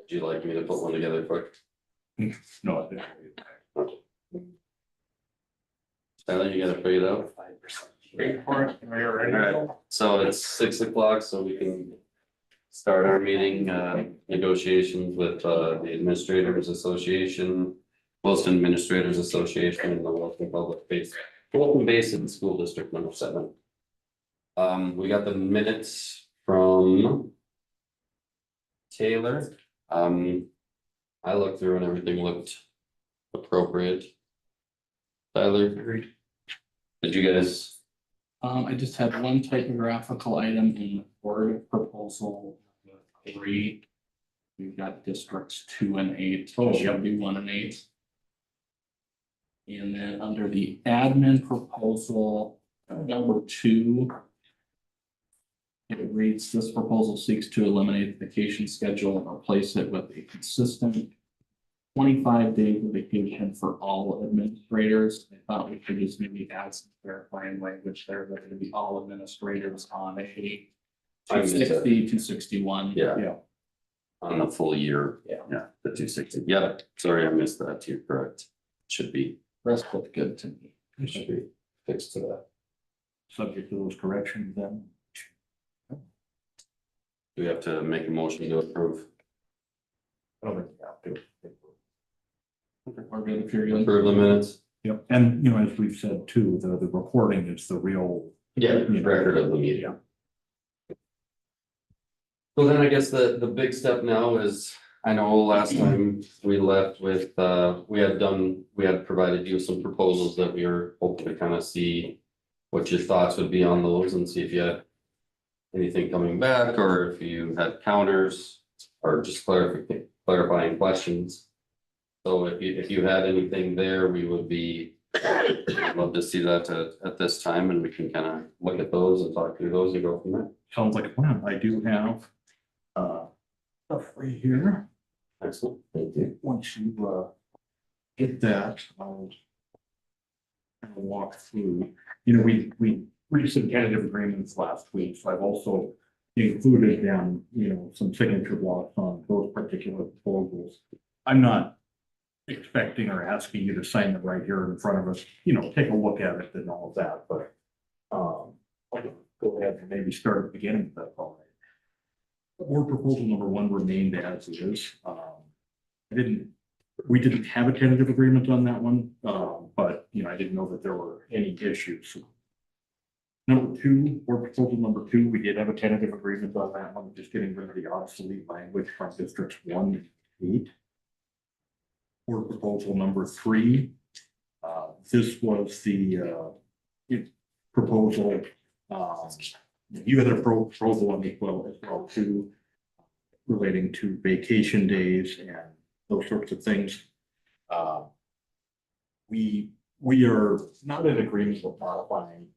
Would you like me to put one together quick? No, I think. Tyler, you gotta figure it out. Alright, so it's 6 o'clock, so we can start our meeting, negotiations with, the Administrators Association, Williston Administrators Association, and the Williston Basin School District number 7. We got the minutes from Taylor. I looked through and everything looked appropriate. Tyler, Agreed. did you guys? I just had one typographical item in the board proposal 3. We've got districts 2 and 8. Oh, It should be 1 and 8. And then under the admin proposal, number 2. It reads, this proposal seeks to eliminate the vacation schedule and replace it with a consistent 25 days of vacation for all administrators. I thought we could just maybe add some clarifying language there that would be all administrators on a 260, 261. Yeah. On the full year. Yeah. Yeah, the 260. Yep, sorry, I missed that. You're correct. Should be, Rest looked good to me. should be fixed to that. Subject to those corrections then. Do we have to make a motion to approve? I don't think you have to. Or good if you're good. Approve the minutes? Yep, and you know, as we've said too, the recording is the real. Yeah. Record of the meeting. So then I guess the big step now is, I know last time we left with, we had provided you some proposals that we were hoping to kind of see what your thoughts would be on those and see if you had anything coming back, or if you had counters, or just clarifying questions. So if you had anything there, we would be, love to see that at this time, and we can kind of look at those and talk through those and go from there. Sounds like a plan. I do have stuff right here. Excellent, thank you. Once you get that, I'll kind of walk through. You know, we reached some tentative agreements last week, so I've also included them, you know, some signature blocks on those particular proposals. I'm not expecting or asking you to sign them right here in front of us, you know, take a look at it and all of that, but I'll go ahead and maybe start at the beginning of that. All right. Board proposal number 1 remained as is. We didn't have a tentative agreement on that one, but you know, I didn't know that there were any issues. Number 2, board proposal number 2, we did have a tentative agreement on that one, just getting rid of the obsolete language from districts 1 to 8. Board proposal number 3, this was the proposal. You had a proposal on the well as well too, relating to vacation days and those sorts of things. We are not in agreement with modifying,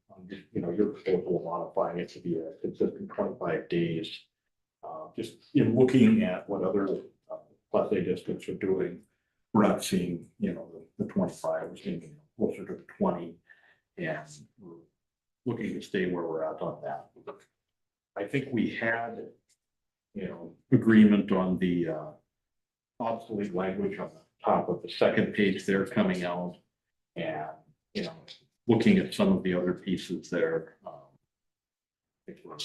you know, your proposal, modifying it to be a consistent 25 days. Just in looking at what other Class A districts are doing, we're not seeing, you know, the 25, we're seeing closer to the 20, and we're looking to stay where we're at on that. I think we had, you know, agreement on the obsolete language on the top of the second page there coming out, and, you know, looking at some of the other pieces there. I think we're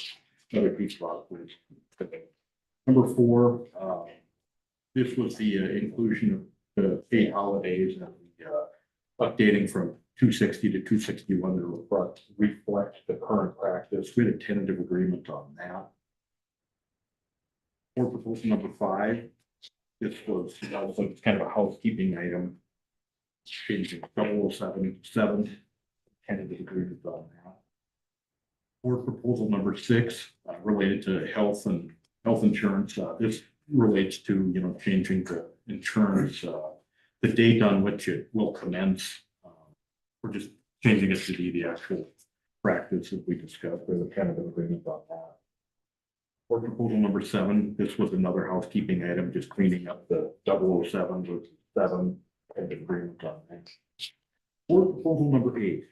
other piece of obsolete. Number 4, this was the inclusion of the paid holidays and the updating from 260 to 261 to reflect the current practice. We had a tentative agreement on that. Board proposal number 5, this was kind of a housekeeping item. Changing 007 tentative agreement on that. Board proposal number 6, related to health insurance. This relates to, you know, changing the insurance, the date on which it will commence. We're just changing it to be the actual practice that we discussed. There's a tentative agreement on that. Board proposal number 7, this was another housekeeping item, just cleaning up the 007 with 7 tentative agreement on that. Board proposal number 8.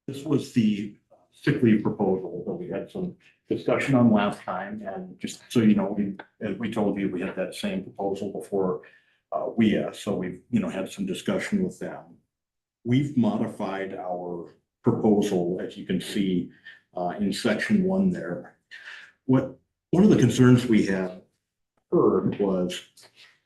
This was the sick leave proposal that we had some discussion on last time. And just so you know, as we told you, we had that same proposal before so we've, had some discussion with them. We've modified our proposal, as you can see, in section 1 there. One of the concerns we had heard was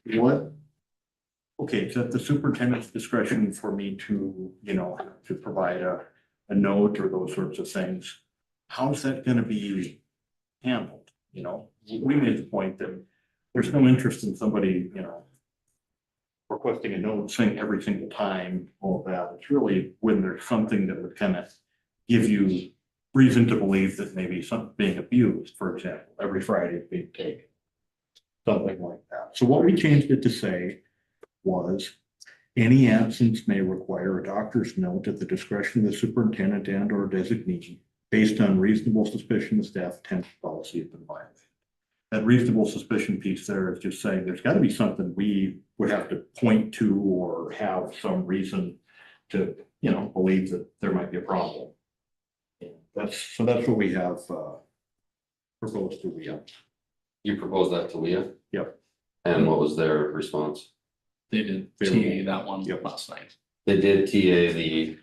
it's at the superintendent's discretion for me to, to provide a note or those sorts of things. How's that going to be handled? We made the point that there's no interest in somebody, requesting a note saying every single time, all of that. It's really when there's something that would kind of give you reason to believe that maybe something being abused, for example, every Friday being taken. Something like that. So what we changed it to say was any absence may require a doctor's note at the discretion of the superintendent and or designee based on reasonable suspicion the staff attendance policy has been violated. That reasonable suspicion piece there is just saying there's got to be something we would have to point to or have some reason to, believe that there might be a problem. That's what we have proposed to Leah. You proposed that to Leah? Yep. And what was their response? They did TA that one last night. They did TA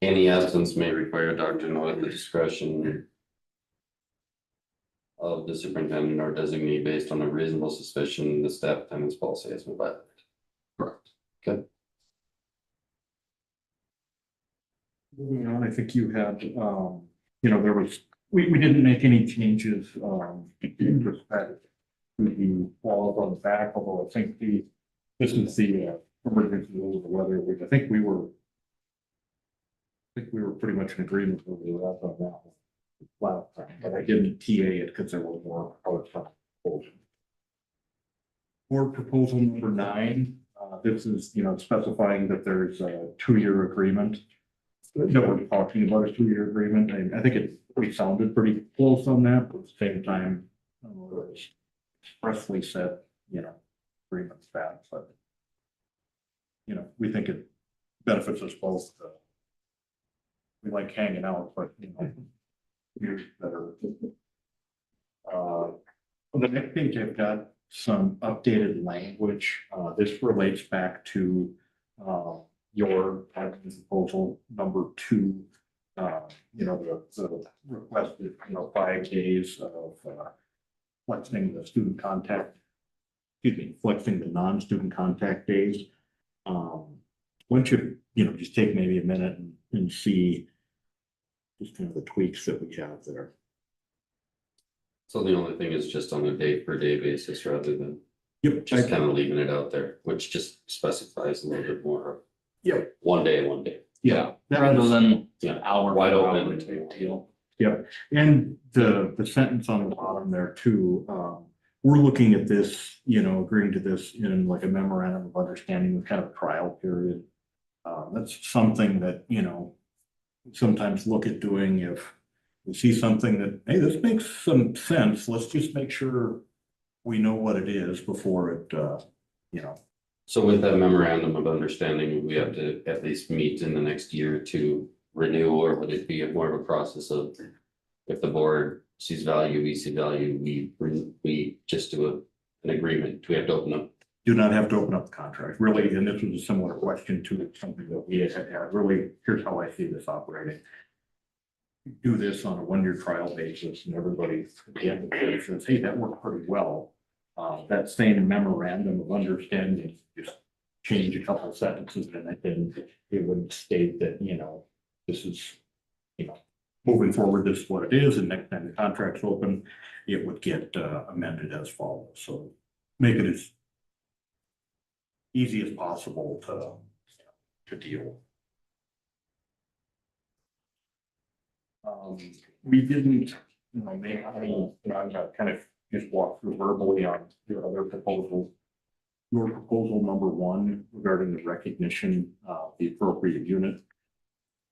any absence may require a doctor note at the discretion of the superintendent or designee based on a reasonable suspicion the staff attendance policy has been violated. Correct. Okay. Moving on, I think you had, there was, we didn't make any changes, in respect to the clause on the back, although I think this is the emergency rules of the weather, which I think we were pretty much in agreement with the last on that one. Last time, but I didn't TA it because there was more proposal. Board proposal number 9, this is, specifying that there's a 2-year agreement. That we're talking about a 2-year agreement, and I think we sounded pretty close on that, but at the same time, it's expressly said, agreement's bad, but we think it benefits us both. We like hanging out, but here's better. On the next page, I've got some updated language. This relates back to your proposal number 2. The requested 5 days of flexing the student contact. Flexing the non-student contact days. Once you just take maybe a minute and see just kind of the tweaks that we have there. So the only thing is just on a day per day basis rather than Yep. kind of leaving it out there, which just specifies a little bit more. Yep. One day. Yeah, rather than Yeah. hour Wide for open. hour type deal. Yep, and the sentence on the bottom there too, we're looking at this, agreeing to this in like a memorandum of understanding with kind of a trial period. That's something that, sometimes look at doing if we see something that, hey, this makes some sense, let's just make sure we know what it is before it, So with that memorandum of understanding, we have to at least meet in the next year to renew, or would it be more of a process of if the board sees value, we see value, we just do an agreement? Do we have to open up? do not have to open up the contract, really, and this was a similar question to something that we had, really, here's how I see this operating. Do this on a 1-year trial basis, and everybody at the end of it says, hey, that worked pretty well. That same memorandum of understanding, just change a couple of sentences in it, and it would state that, this is, moving forward, this is what it is, and next time the contract's open, it would get amended as follows. So make it as easy as possible to deal. We didn't, make any, I'm gonna kind of just walk through verbally on your other proposals. Your proposal number 1 regarding the recognition of the appropriate unit.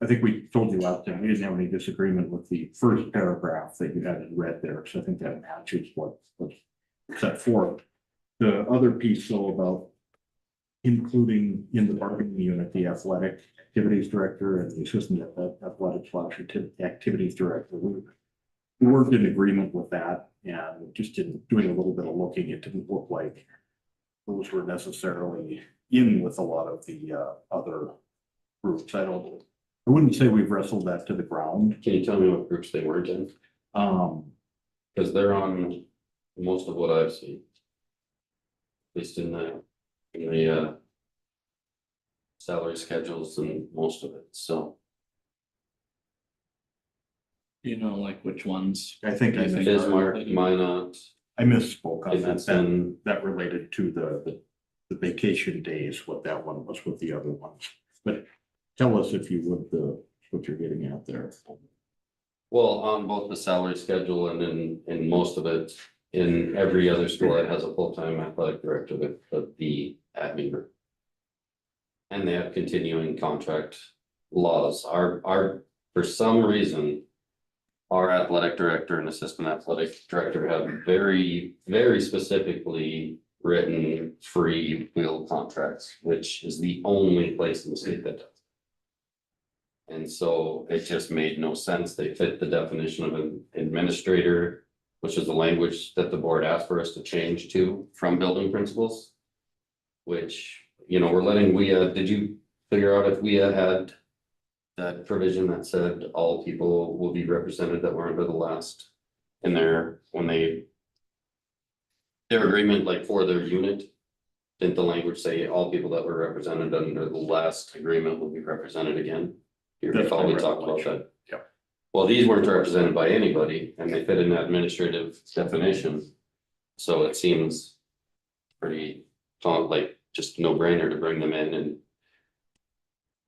I think we told you last time, we didn't have any disagreement with the first paragraph that you had read there, so I think that matches what's set forth. The other piece, though, about including in the bargaining unit, the athletic activities director and the assistant athletic slash activities director. We worked in agreement with that and just doing a little bit of looking, it didn't look like those were necessarily in with a lot of the other groups. I wouldn't say we've wrestled that to the ground. Can you tell me what groups they weren't in? Cause they're on most of what I've seen. At least in the salary schedules and most of it, so. Do you know like which ones? I think I Bismarck, Minot, I misspoke on that. Williston. That related to the vacation days, what that one was with the other ones. But tell us if you would, what you're getting at there. Well, on both the salary schedule and in most of it, in every other school that has a full-time athletic director with the admin group. And they have continuing contract laws. Our, for some reason, our athletic director and assistant athletic director have very, very specifically written free will contracts, which is the only place in the state that does. And so it just made no sense. They fit the definition of an administrator, which is the language that the board asked for us to change to from building principles. Which, you know, we're letting did you figure out if had that provision that said all people will be represented that were under the last in their agreement, like for their unit? Didn't the language say all people that were represented under the last agreement will be represented again? You recall we talked about that. Yep. Well, these weren't represented by anybody and they fit in the administrative definition. So it seems pretty like just no brainer to bring them in and.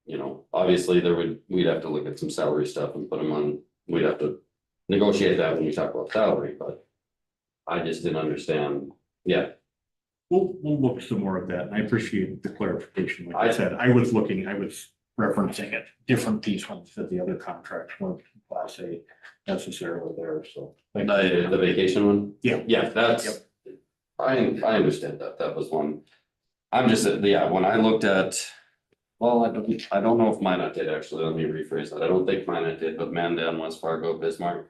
You know, obviously we'd have to look at some salary stuff and put them on, we'd have to negotiate that when we talk about salary, but. I just didn't understand, yeah. We'll look some more at that, and I appreciate the clarification. Like I said, I was referencing it, different piece ones that the other contracts weren't class A necessarily there, so. The vacation one? Yeah. Yeah, that's, Yep. I understand that was one. I'm just, yeah, when I looked at, well, I don't know if Minot did actually, let me rephrase that. I don't think Minot did, but Mandan, West Fargo, Bismarck,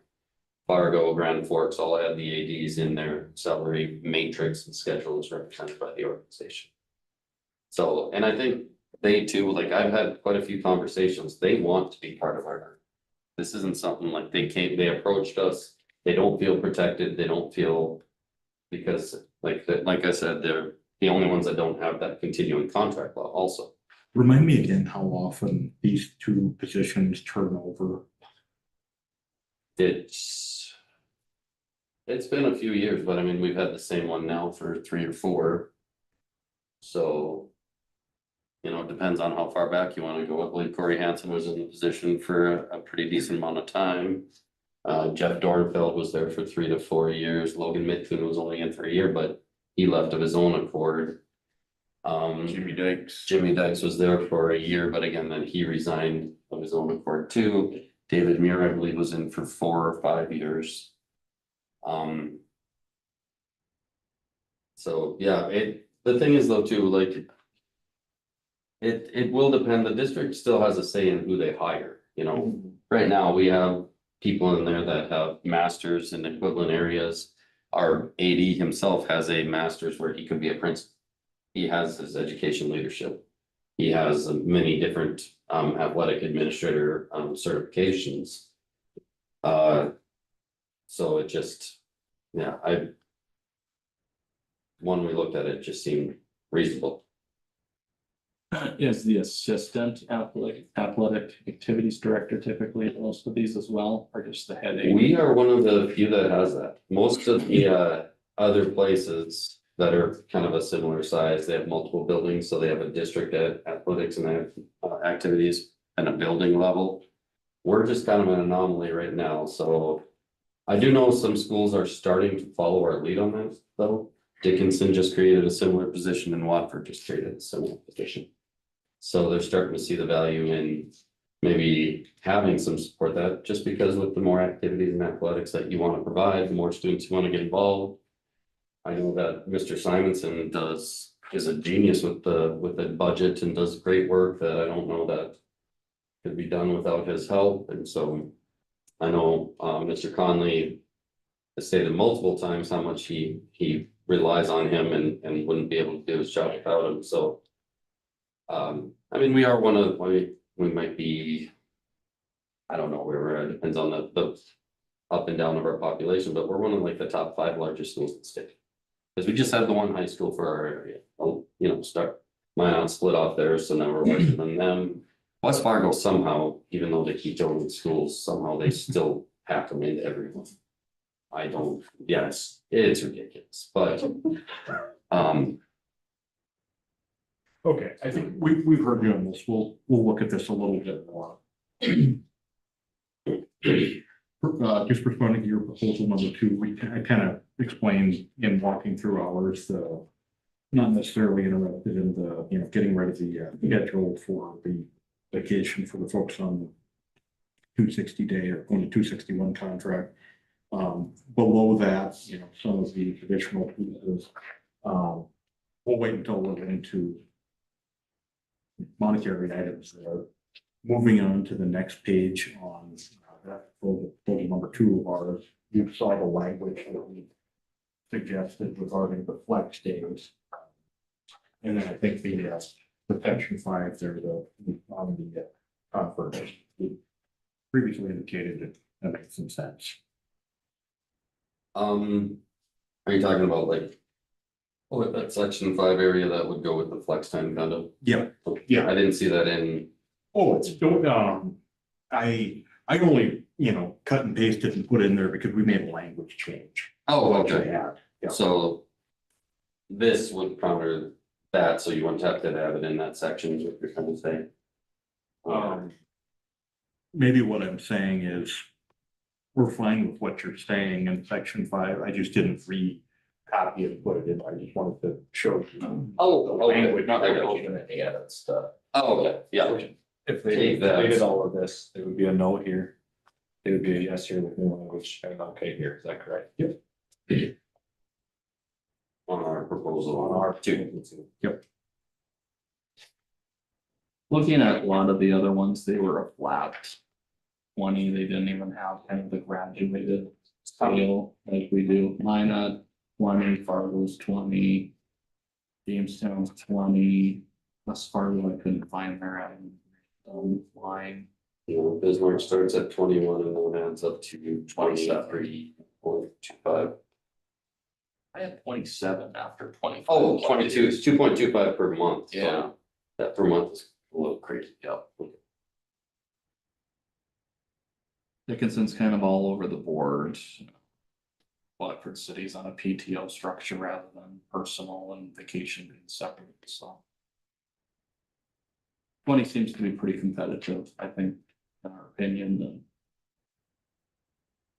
Fargo, Grand Forks, all had the ADs in their salary matrix and schedule is represented by the organization. So, and I think they too, like I've had quite a few conversations, they want to be part of our group. This isn't something like they approached us, they don't feel protected, they don't feel, because like I said, they're the only ones that don't have that continuing contract law also. Remind me again how often these two positions turn over. It's been a few years, but I mean, we've had the same one now for 3 or 4. So. You know, it depends on how far back you want to go. I believe Corey Hansen was in the position for a pretty decent amount of time. Jeff Dornfeld was there for 3 to 4 years. Logan Midtun was only in for a year, but he left of his own accord. Jimmy Dykes was there for a year, but again, then he resigned of his own accord too. David Muir, I believe, was in for 4 or 5 years. So yeah, the thing is though too, like. It will depend, the district still has a say in who they hire, you know, right now we have people in there that have masters in equivalent areas. Our AD himself has a master's where he could be a principal. He has his education leadership. He has many different athletic administrator certifications. So it just, yeah, when we looked at it, just seemed reasonable. Is the assistant athletic activities director typically at most of these as well, or just the head AD? We are one of the few that has that. Most of the other places that are kind of a similar size, they have multiple buildings, so they have a district athletics and they have activities at a building level. We're just kind of an anomaly right now, so I do know some schools are starting to follow our lead on that though. Dickinson just created a similar position and Watford just created a similar position. So they're starting to see the value in maybe having some support that just because with the more activities and athletics that you want to provide, the more students you want to get involved. I know that Mr. Simonson does is a genius with the budget and does great work that I don't know that could be done without his help, and so I know, Mr. Conley has stated multiple times how much he relies on him and wouldn't be able to do his job without him, so. I mean, we are we might be. I don't know where we're at, it depends on the up and down of our population, but we're one of like the top 5 largest schools in the state. Because we just have the one high school for our area, start, Minot split off there, so now we're larger than them. West Fargo somehow, even though they keep going with schools, somehow they still pack them into everyone. I don't, yes, it's ridiculous, but, Okay, I think we've heard you on this. We'll look at this a little bit more. Just responding to your proposal number 2, I kind of explained in walking through ours, not necessarily interested in the, getting rid of the schedule for the vacation for the folks on the 260 day or on the 261 contract. Below that, some of the traditional pieces, we'll wait until we're into monetary items there. Moving on to the next page on that proposal number 2 of ours, you saw the language that we suggested regarding the flex days. And then I think the section 5 there, on the conference, we previously indicated that makes some sense. are you talking about like? Oh, that section 5 area that would go with the flex time kind of? Yeah. I didn't see that in. Oh, it's I only, cut and pasted and put in there because we made a language change. Oh, What okay. we had. Yeah. So. This would counter that, so you wouldn't have to have it in that section, is what you're trying to say. Maybe what I'm saying is, we're fine with what you're saying in section 5. I just didn't copy it and put it in. I just wanted to show you. Oh, okay. Language, not I got proposing any edits stuff. Oh, okay, yeah, If Take they that. did all of this, it would be a no here. It would be a yes here with new language and an okay here, is that correct? Yep. on our proposal, On our two. Looking at a lot of the other ones, they were a flat 20, they didn't even have kind of the graduated scale like we do. Minot 20, Fargo's 20. Jamestown's 20, West Fargo, I couldn't find their line. Bismarck starts at 21 and then adds up to 23.25. I had 27 after 25. Oh, 22 is 2.25 per month. so Yeah. That per month is a little crazy, yeah. Dickinson's kind of all over the board. Waterford City's on a PTO structure rather than personal and vacation being separate, so. 20 seems to be pretty competitive, I think, in our opinion, and.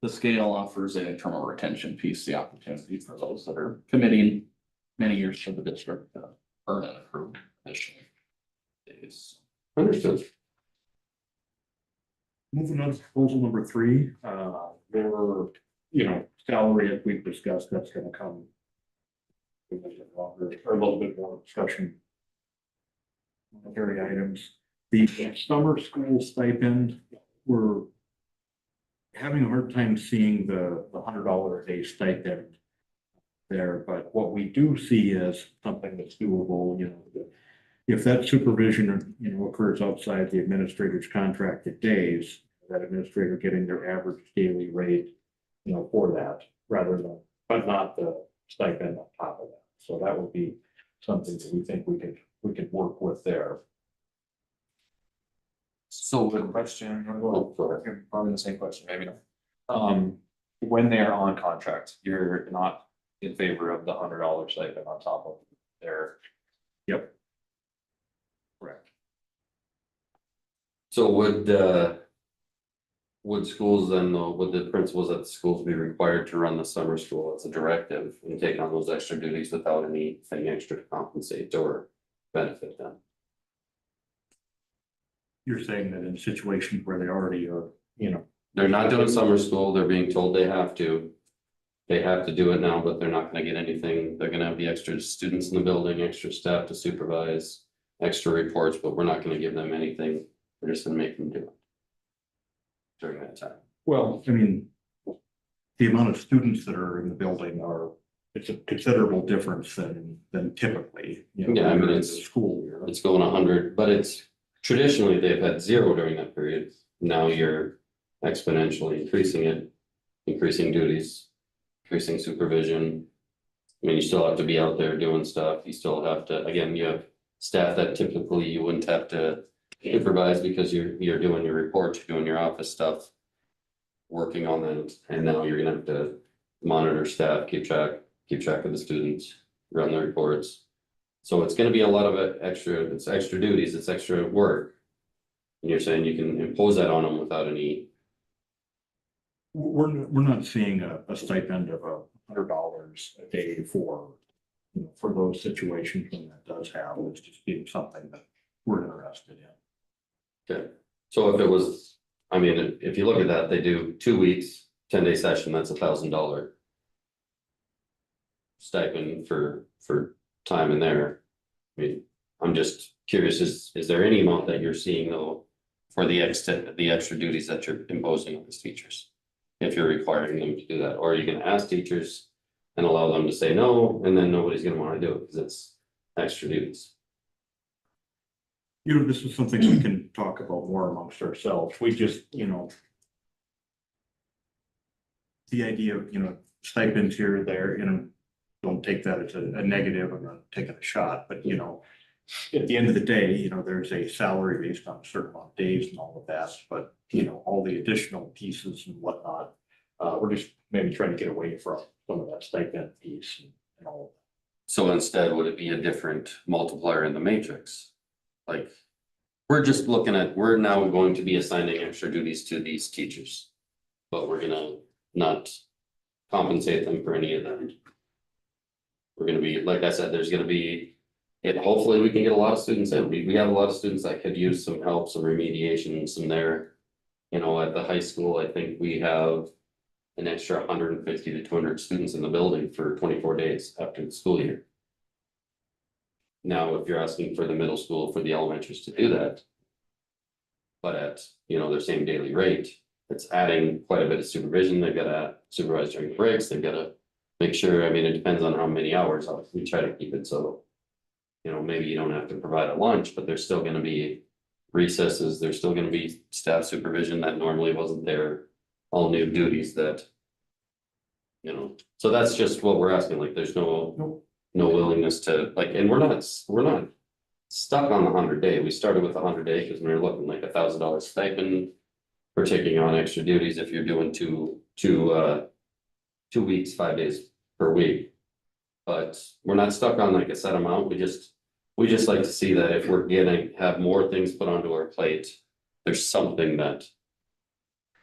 The scale offers an internal retention piece, the opportunity for those that are committing many years to the district to earn and accrue additional days. Understood. Moving on to proposal number 3, your, salary, as we've discussed, that's gonna come. A little bit longer, or a little bit more discussion. Monetary items, the summer school stipend, we're having a hard time seeing the $100 a day stipend there, but what we do see is something that's doable, if that supervision, occurs outside the administrator's contracted days, that administrator getting their average daily rate, for that, rather than, but not the stipend on top of that. So that would be something that we think we could work with there. So the question, Oh, go ahead. probably the same question, maybe not. When they're on contract, you're not in favor of the $100 stipend on top of their. Yep. Correct. So would schools then, though, would the principals at the schools be required to run the summer school as a directive and take on those extra duties without anything extra to compensate or benefit them? You're saying that in situations where they already are, They're not doing summer school, they're being told they have to. they have to do it now, but they're not gonna get anything. They're gonna have the extra students in the building, extra staff to supervise, extra reports, but we're not gonna give them anything. We're just gonna make them do it during that time. Well, I mean, the amount of students that are in the building are, it's a considerable difference than typically, you know. Yeah, I mean, during it's- the school year. It's going 100, but it's traditionally they've had 0 during that period. Now you're exponentially increasing it, increasing duties, increasing supervision. I mean, you still have to be out there doing stuff. You still have to, again, you have staff that typically you wouldn't have to supervise because you're doing your reports, you're doing your office stuff, working on that, and now you're gonna have to monitor staff, keep track of the students, run the reports. So it's gonna be a lot of it's extra duties, it's extra work. And you're saying you can impose that on them without any, We're not seeing a stipend of $100 a day for, you know, for those situations when that does happen. It's just being something that we're interested in. okay. So if it was, I mean, if you look at that, they do 2 weeks, 10-day session, that's $1,000. Stipend for time in there. I mean, I'm just curious, is there any amount that you're seeing though? For the extra duties that you're imposing on these teachers? If you're requiring them to do that, or are you gonna ask teachers and allow them to say no, and then nobody's gonna wanna do it because it's extra duties? You know, this is something we can talk about more amongst ourselves. We just, you know, the idea of, you know, stipends here or there, you know, don't take that as a negative. I'm not taking a shot, but you know, at the end of the day, you know, there's a salary based on a certain amount of days and all of that, but you know, all the additional pieces and whatnot, we're just maybe trying to get away from some of that stipend piece and all of that. So instead, would it be a different multiplier in the matrix? Like, we're now going to be assigning extra duties to these teachers. But we're gonna not compensate them for any of that. We're gonna be, like I said, there's gonna be, hopefully we can get a lot of students in. We have a lot of students that could use some help, some remediation, some there. You know, at the high school, I think we have an extra 150 to 200 students in the building for 24 days after the school year. Now, if you're asking for the middle school, for the elementaries to do that. But at, you know, their same daily rate, it's adding quite a bit of supervision. They've gotta supervise during breaks, they've gotta make sure, I mean, it depends on how many hours. We try to keep it so. You know, maybe you don't have to provide a lunch, but there's still gonna be recesses, there's still gonna be staff supervision that normally wasn't there. All new duties that. You know, so that's just what we're asking, like, there's no willingness to, like, and we're not stuck on the 100-day. We started with 100-day because we were looking like $1,000 stipend for taking on extra duties if you're doing 2 weeks, 5 days per week. But we're not stuck on like a set amount. We just like to see that if we're have more things put onto our plate, there's something that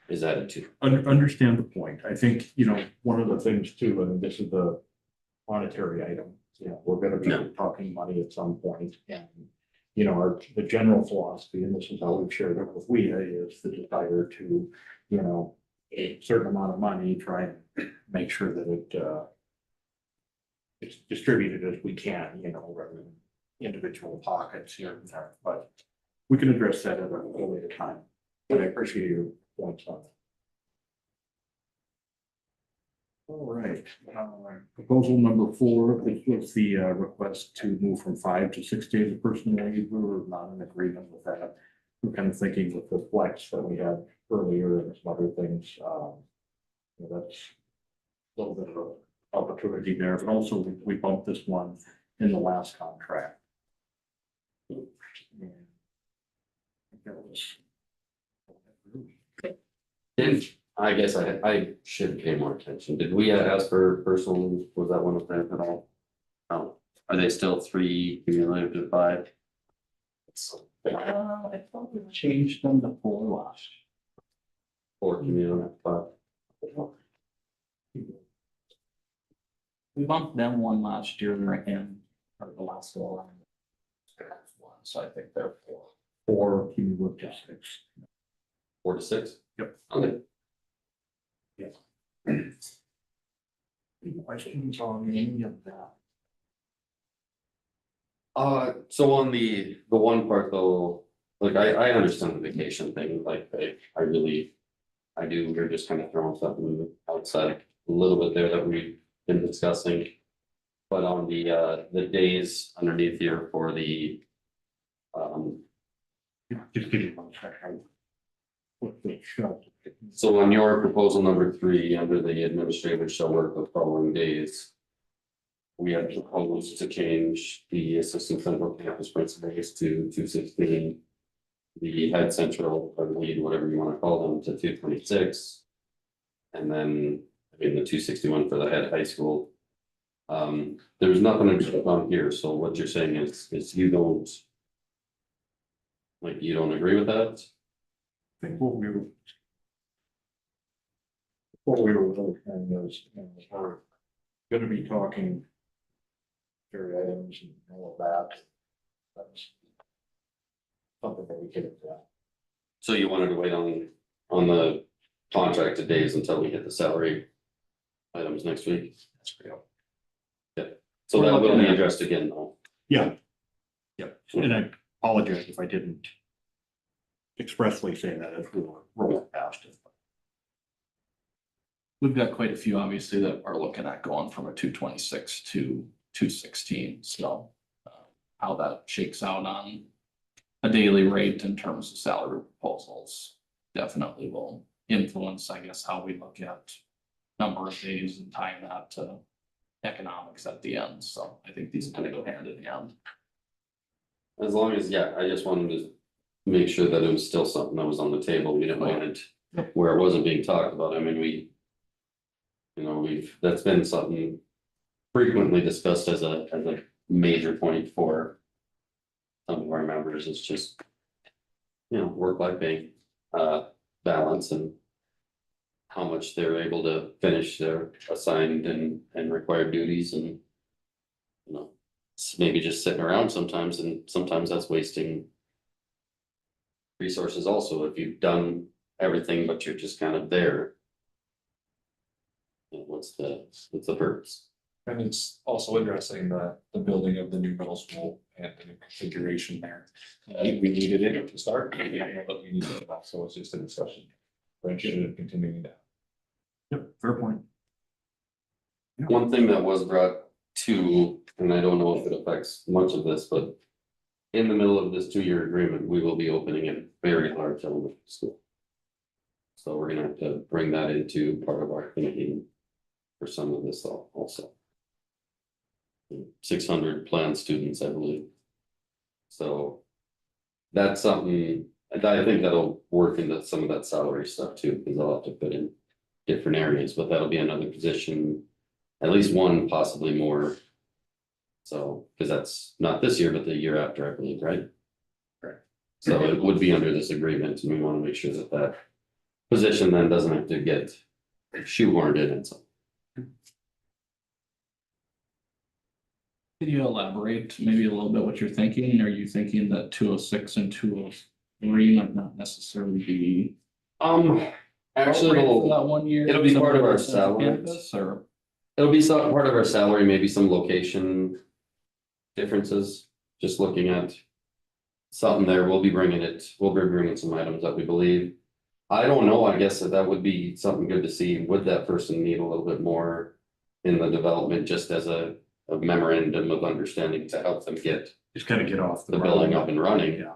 is added to. Understand the point. I think, you know, one of the things too, and this is the monetary item, you know, we're gonna be Yeah. talking money at some point, and you know, the general philosophy, and this is how we've shared it with WIA, is the desire to, you know, a certain amount of money, try and make sure that it's distributed as we can, you know, rather than individual pockets here and there, but we can address that at a later time. But I appreciate your points on that. All right, proposal number 4, this was the request to move from 5 to 6 days of personal leave. We were not in agreement with that. We're kind of thinking with the flex that we had earlier and some other things, you know, that's a little bit of an opportunity there, but also we bumped this one in the last contract. And that was. I guess I should pay more attention. Did we ask for personal, leave? Was that one of them at all? No, are they still 3 cumulative to 5? I thought we changed them to 4 last. 4 cumulative to 5. We bumped them 1 last year and or the last one. So I think they're 4. Or cumulative to 6. 4 to 6? Yep. Okay. Yes. questions on any of that? So on the one part though, like I understand the vacation thing, like I really. I do, we're just kind of throwing something outside a little bit there that we've been discussing. But on the days underneath here for the. Just give me one second. What the shut. So on your proposal number 3, under the administrator shall work the following days. We have proposed to change the assistant central campus principals to 216. The head central or lead, whatever you want to call them, to 226. And then, I mean, the 261 for the head high school. There's nothing on here, so what you're saying is you don't. Like, you don't agree with that? I think what we were looking at is, we're gonna be talking. Area items and all of that. That's. Something that we could have done. So you wanted to wait on the contracted days until we get the salary items next week? That's real. So that will be addressed again though. Yeah. Yep, and I apologize if I didn't. Expressly say that if we were rolling past it. We've got quite a few, obviously, that are looking at going from a 226 to 216, so. How that shakes out on a daily rate in terms of salary proposals definitely will influence, I guess, how we look at number of days and tying that to economics at the end. So I think these kind of go hand in hand. As long as, yeah, I just wanted to make sure that it was still something that was on the table. We didn't want it where it wasn't being talked about. I mean, that's been something frequently discussed as a major point for some of our members. It's just, work-life balance and how much they're able to finish their assigned and required duties and, maybe just sitting around sometimes, and sometimes that's wasting resources also. If you've done everything, but you're just kind of there. What's the purpose? And it's also addressing the building of the new middle school and the new configuration there. We needed it to start, but we needed it, so it's just a discussion. But should it continuing down? Yep, fair point. One thing that was brought to, and I don't know if it affects much of this, but in the middle of this 2-year agreement, we will be opening a very large elementary school. So we're gonna have to bring that into part of our thinking for some of this also. 600 planned students, I believe. So that's something, I think that'll work into some of that salary stuff too, because I'll have to put in different areas, but that'll be another position, at least one, possibly more. So, because that's not this year, but the year after, I believe, right? Correct. So it would be under this agreement, and we want to make sure that that position then doesn't have to get shoehorned in and so. Can you elaborate maybe a little bit what you're thinking? Are you thinking that 206 and 203 might not necessarily be? Actually, appropriate for that 1 year? it'll be part of our similar to salary. campus, or? It'll be some part of our salary, maybe some location differences, just looking at something there. We'll be bringing some items that we believe. I don't know, I guess that would be something good to see. Would that person need a little bit more in the development, just as a memorandum of understanding to help them get Just kind of get off the building up and running, Yeah.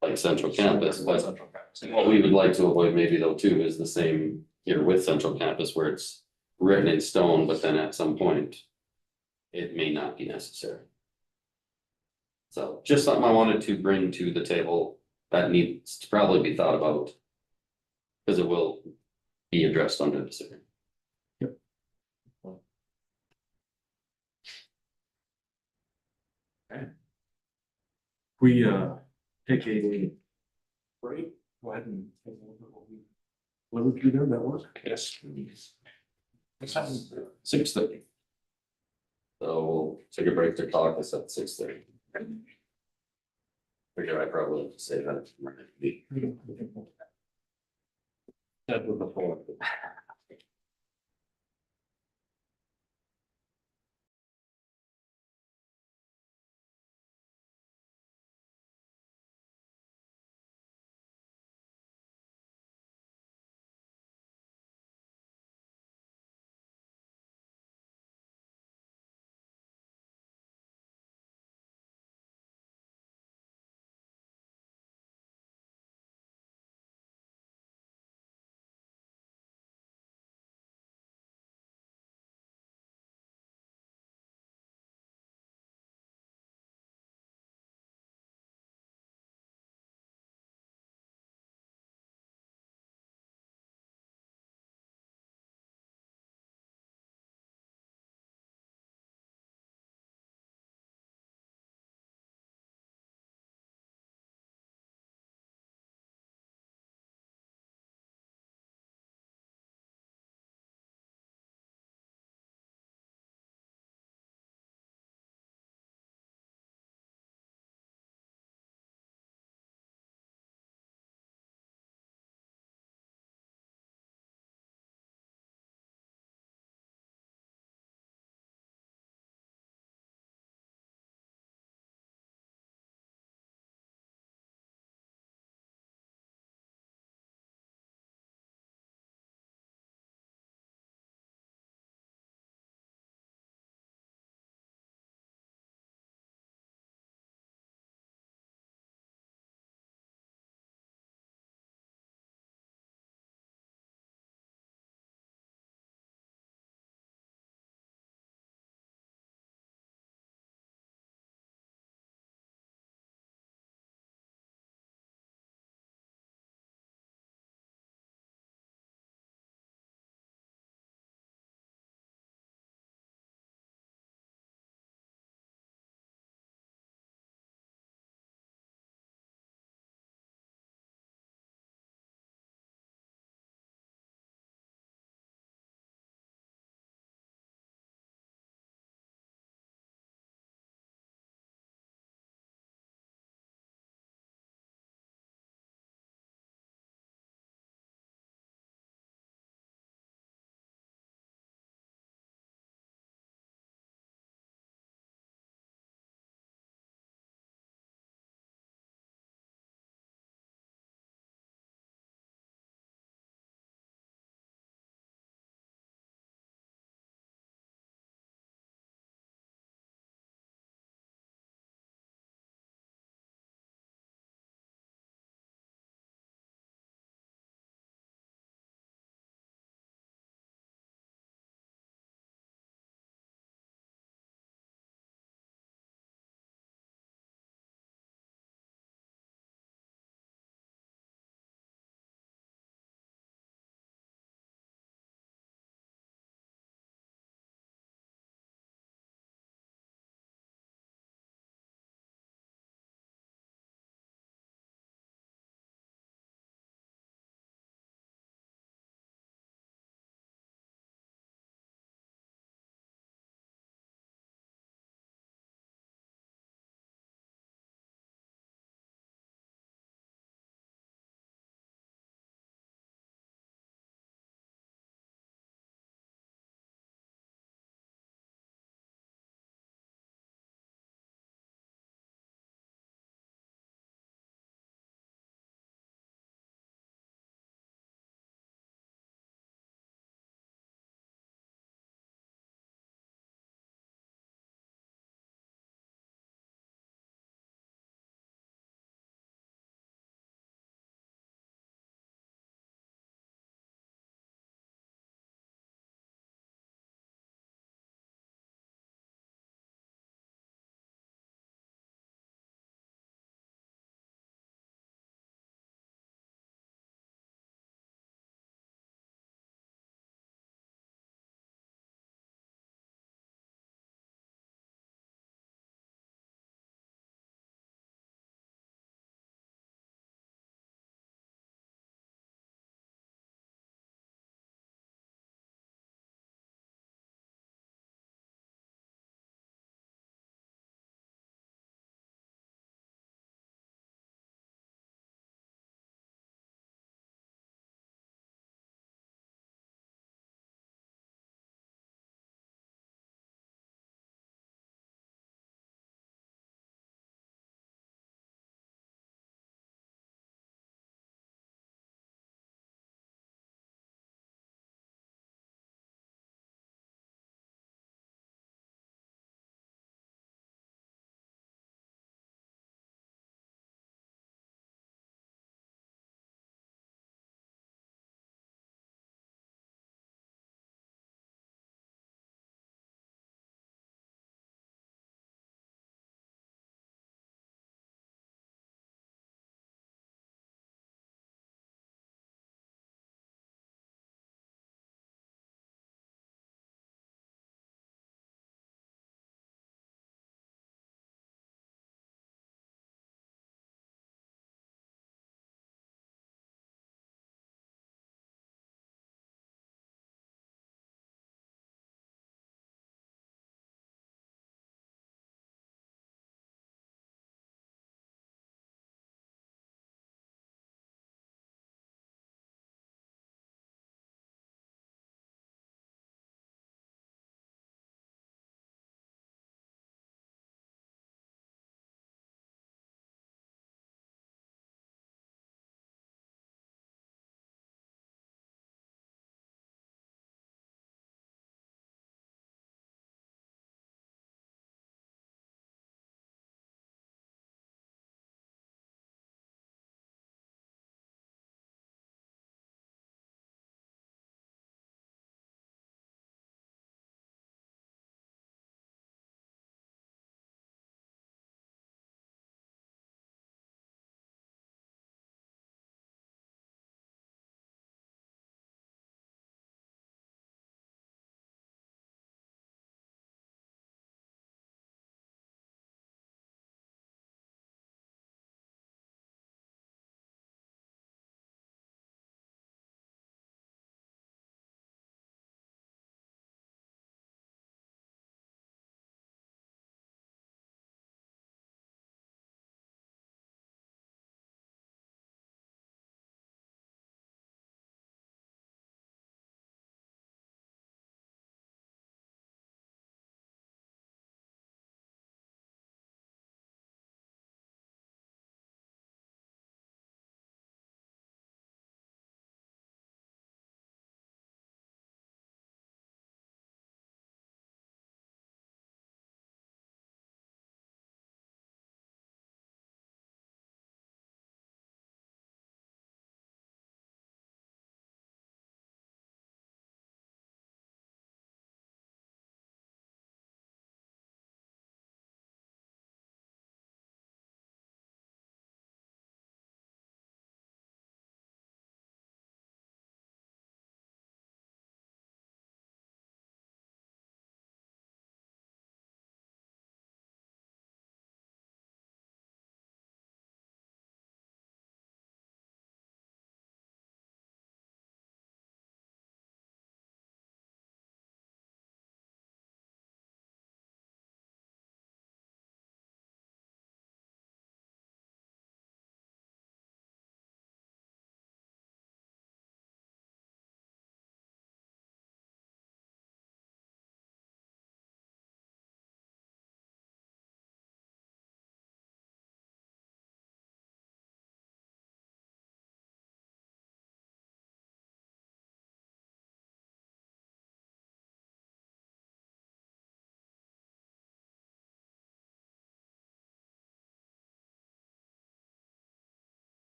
like central campus, but Central campus. what we would like to avoid maybe though too is the same here with central campus where it's written in stone, but then at some point it may not be necessary. So just something I wanted to bring to the table that needs to probably be thought about. Because it will be addressed under this agreement. We take a break, go ahead and take a look at what we delivered to there, that work? Yes. 6:30. So we'll take a break to talk this at 6:30. Figure I probably have to say that. That was the floor.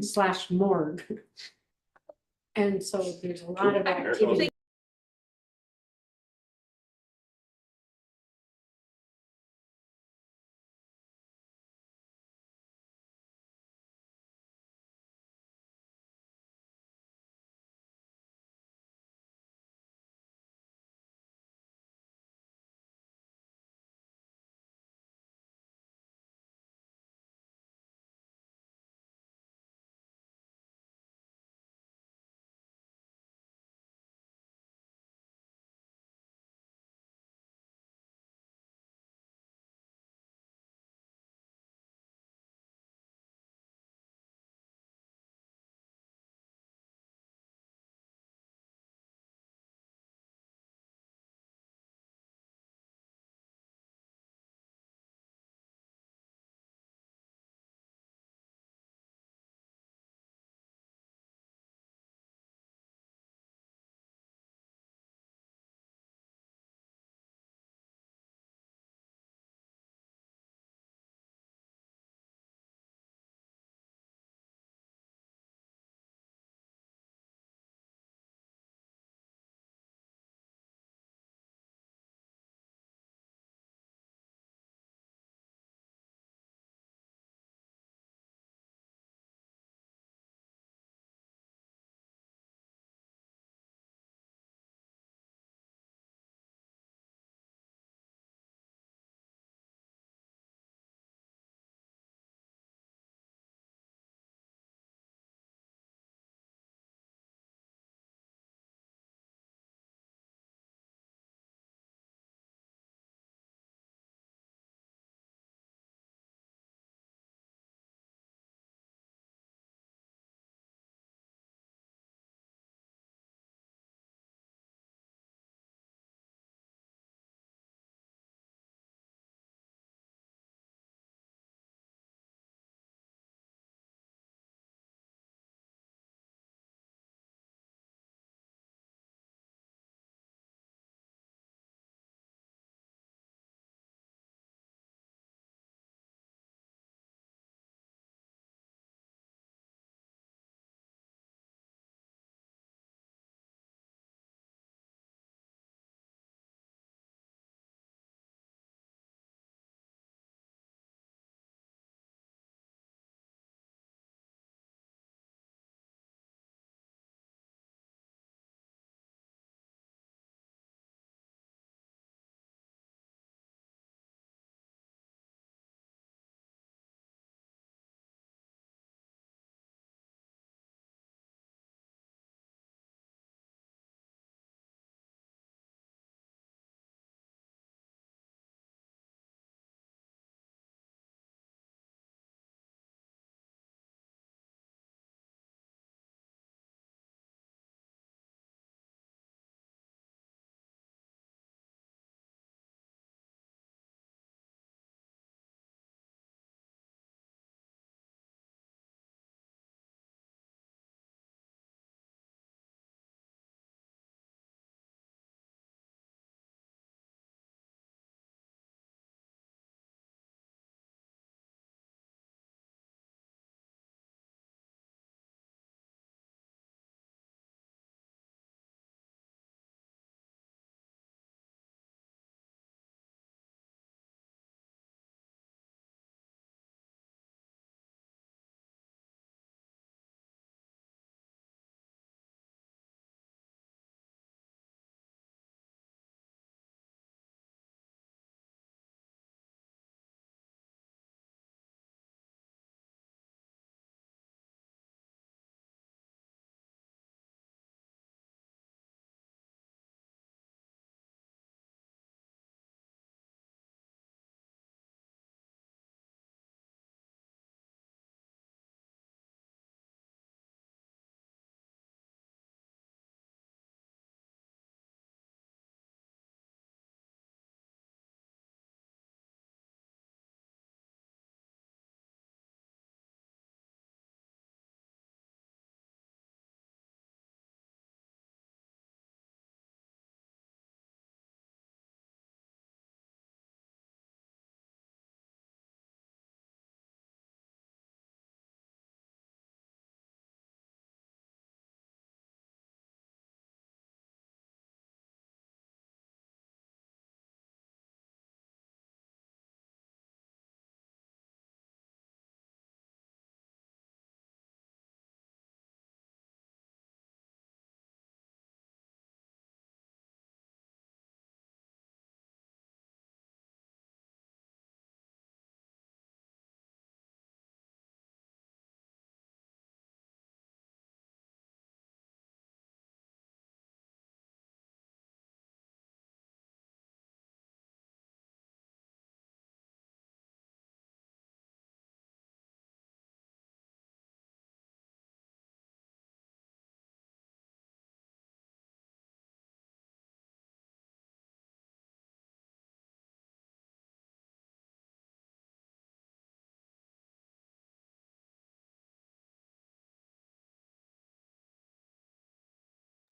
slash morgue. And so there's a lot of activity.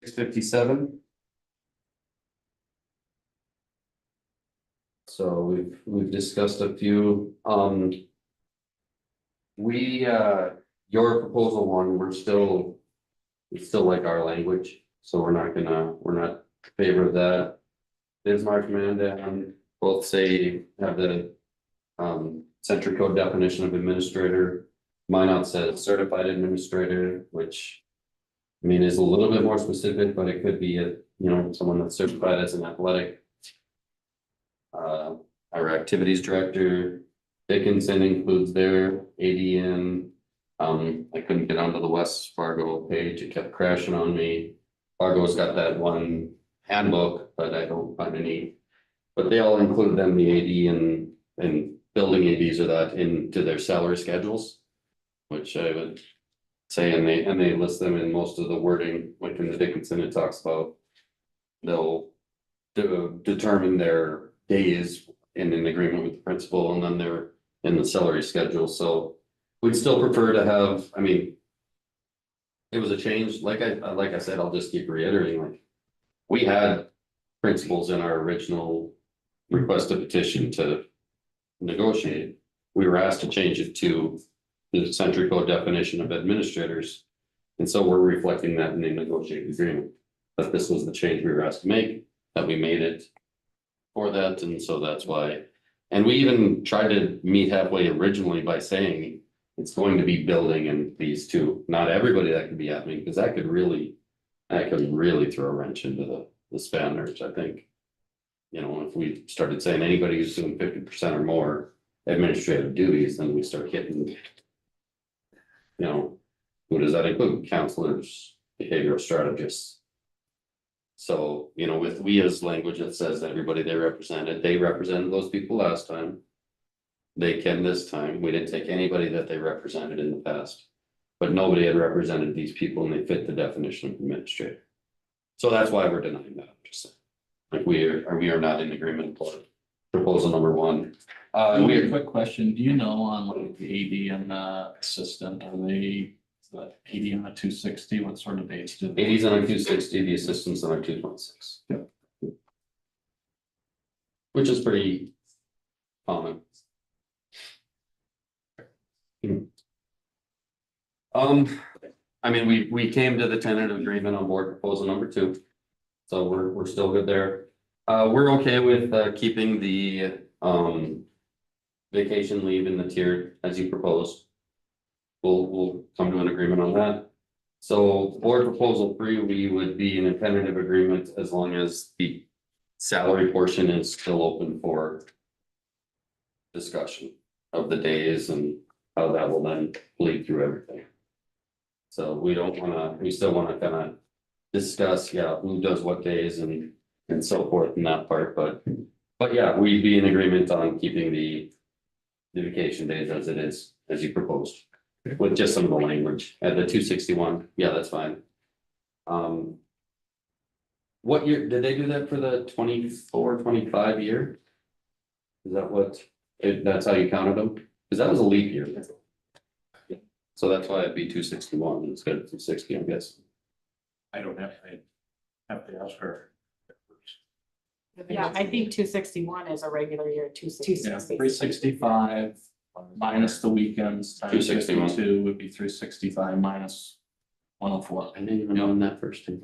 6:57. So we've discussed a few, your proposal one, we still like our language, so we're not in favor of that. Bismarck, Mandan, both say have the century code definition of administrator. Minot says certified administrator, which I mean is a little bit more specific, but it could be someone that's certified as an athletic. Our activities director, Dickinson includes their ADN. I couldn't get onto the West Fargo page, it kept crashing on me. Fargo's got that one handbook, but I don't find any. But they all include them, the AD and building ADs or that into their salary schedules. Which I would say, and they list them in most of the wording, like in the Dickinson, it talks about. They'll determine their days in an agreement with the principal, and then they're in the salary schedule, so. We'd still prefer to have, I mean. It was a change, like I said, I'll just keep reiterating, like. We had principles in our original request of petition to negotiate. We were asked to change it to the century code definition of administrators. And so we're reflecting that in the negotiated agreement. But this was the change we were asked to make, that we made it for that, and so that's why. And we even tried to meet halfway originally by saying it's going to be building in these two, not everybody that could be happening, because that could really throw a wrench into the spanners, I think. If we started saying anybody who's doing 50% or more administrative duties, then we start hitting. Who does that include? Counselors, behavioral strategists. So, with WIA's language, it says everybody they represented those people last time. They can this time. We didn't take anybody that they represented in the past. But nobody had represented these people and they fit the definition of administrator. So that's why we're denying that, I'm just saying. Like we are not in agreement for proposal number one. We have a quick question. Do you know on like the AD and the assistant, are they the 80 and the 260? What sort of dates do they? 80's on a 260, the assistant's on a 226. Yep. Which is pretty common. I mean, we came to the tentative agreement on board proposal number 2. So we're still good there. We're okay with keeping the vacation leave in the tiered as you proposed. We'll come to an agreement on that. So board proposal 3, we would be in a tentative agreement as long as the salary portion is still open for discussion of the days and how that will then bleed through everything. So we still wanna kind of discuss, who does what days and so forth in that part, but yeah, we'd be in agreement on keeping the vacation days as it is, as you proposed. With just some of the language at the 261, that's fine. What year, did they do that for the 24-25 year? Is that that's how you counted them? Because that was a leap year. So that's why it'd be 261 instead of 260, I guess. I have to ask her. Yeah, I think 261 is a regular year, 260. 365 minus the weekends, times 261. 52 would be 365 minus 104. I didn't even know in that first thing.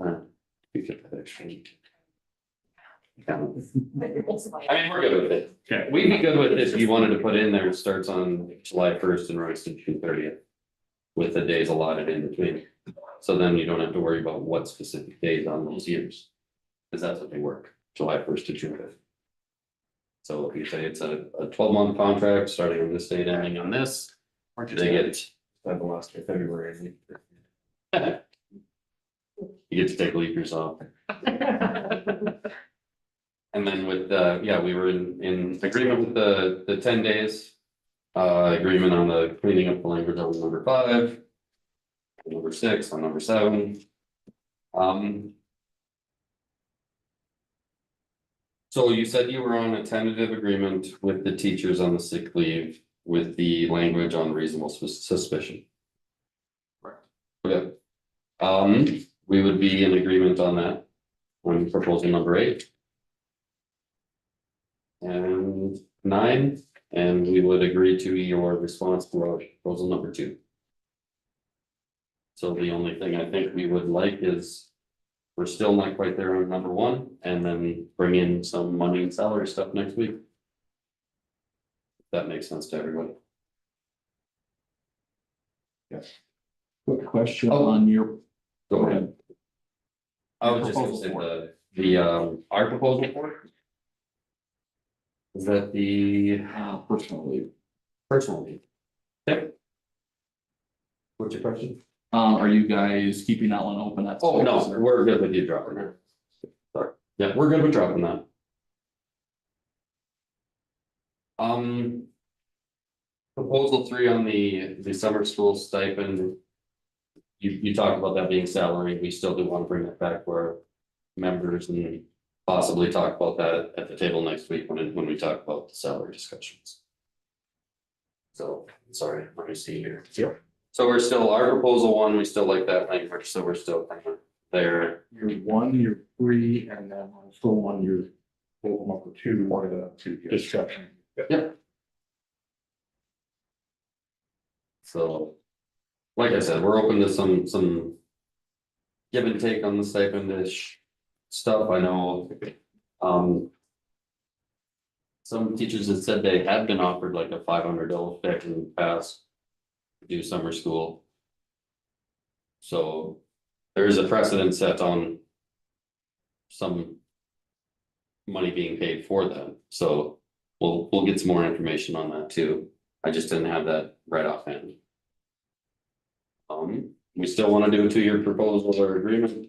You get that extra. I mean, we're good with it. Okay. We'd be good with it if you wanted to put in there, it starts on July 1st and runs to June 30th. With the days allotted in between. So then you don't have to worry about what specific days on those years. Because that's what they work, July 1st to June 5th. So if you say it's a 12-month contract, starting on this date, ending on this, they get. The last day of February. You get to take leap years off. And then with we were in agreement with the 10 days. Agreement on the cleaning up the language on number 5. Number 6 on number 7. So you said you were on a tentative agreement with the teachers on the sick leave with the language on reasonable suspicion. Right. Okay. we would be in agreement on that, on proposal number 8. And 9, and we would agree to your response for proposal number 2. So the only thing I think we would like is, we're still not quite there on number 1, and then bring in some money and salary stuff next week. If that makes sense to everybody. Quick question Oh. on your, Go ahead. I was just gonna say our proposal for it. Is that the personal leave. personal leave? Okay. What's your question? Are you guys keeping that one open? At Oh, no, 6, or- we're good with you dropping that. Sorry, yeah, we're good with dropping that. Proposal 3 on the summer school stipend. You talked about that being salary, we still do want to bring that back for our members and possibly talk about that at the table next week when we talk about the salary discussions. So, sorry, let me see here. Yep. So we're still, our proposal 1, we still like that language, so we're still kind of there. Year 1, year 3, and then also 1 year, proposal number 2, or the discussion. So, like I said, we're open to some give and take on the stipend-ish stuff. I know, some teachers have said they had been offered like a $500 check in the past to do summer school. So there is a precedent set on some money being paid for that. So we'll get some more information on that too. I just didn't have that right offhand. We still want to do a 2-year proposal or agreement.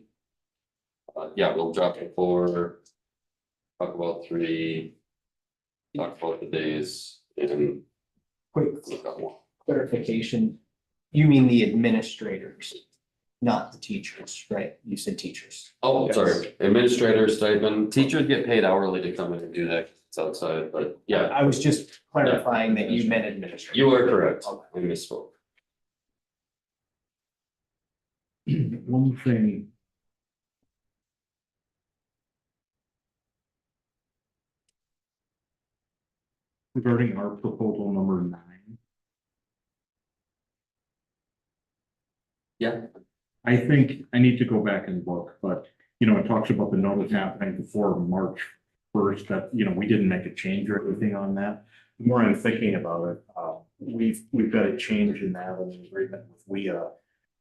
Yeah, we'll drop it 4. Talk about 3. Talk about the days and. Quick look at 1. clarification, you mean the administrators, not the teachers, right? You said teachers. Oh, Yes. sorry, administrator stipend, teachers get paid hourly to come in and do that, it's outside, but yeah, I was just clarifying that you meant administrators. you are correct, I misspoke. One thing. Regarding our proposal number 9. Yeah. I think I need to go back and look, but, it talks about the notice happening before March 1st, that, we didn't make a change or anything on that. The more I'm thinking about it, we've got a change in that in the agreement with WIA.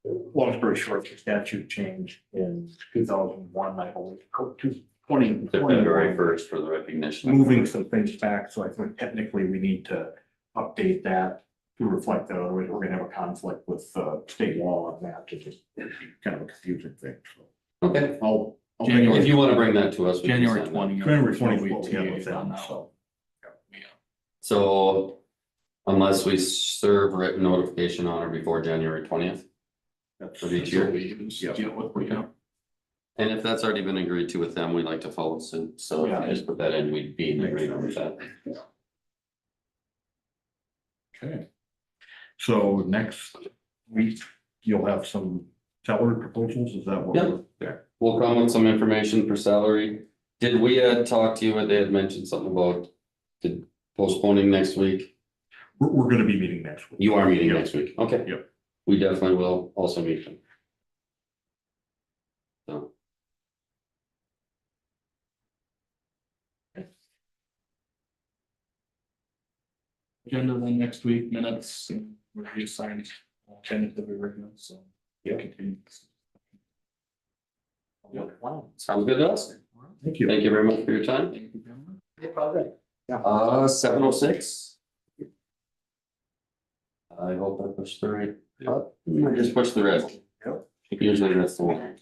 Long story short, the statute changed in 2001, I believe, 2020. To February 1st for the recognition. Moving some things back, so I think technically we need to update that to reflect that, otherwise we're gonna have a conflict with state law on that, it's just kind of a confusing thing, so. Okay, I'll January- if you want to bring that to us. we can January sign that. 20th. January is what 20th, we we'll get with TA'd on them, that so. one. So unless we serve written notification on or before January 20th, That's of each So year. we use, Yeah. deal with, yeah. And if that's already been agreed to with them, we like to follow suit, so if you just put that in, we'd be in agreement with that. Okay. So next week, you'll have some salary proposals, is that what? Yeah. We'll come with some information for salary. Did we talk to you, they had mentioned something about the postponing next week? We're gonna be meeting next week. You are meeting Yeah. next week, okay. Yep. We definitely will also meet them. So. Agenda then next week, minutes, review signed, tentatively written, so. Yeah. Continue. Wow. Sounds good to us. Thank you. Thank you very much for your time. Thank you, gentlemen. 7:06. I hope I pushed the right. I just pushed the red. Yep. Usually that's the one.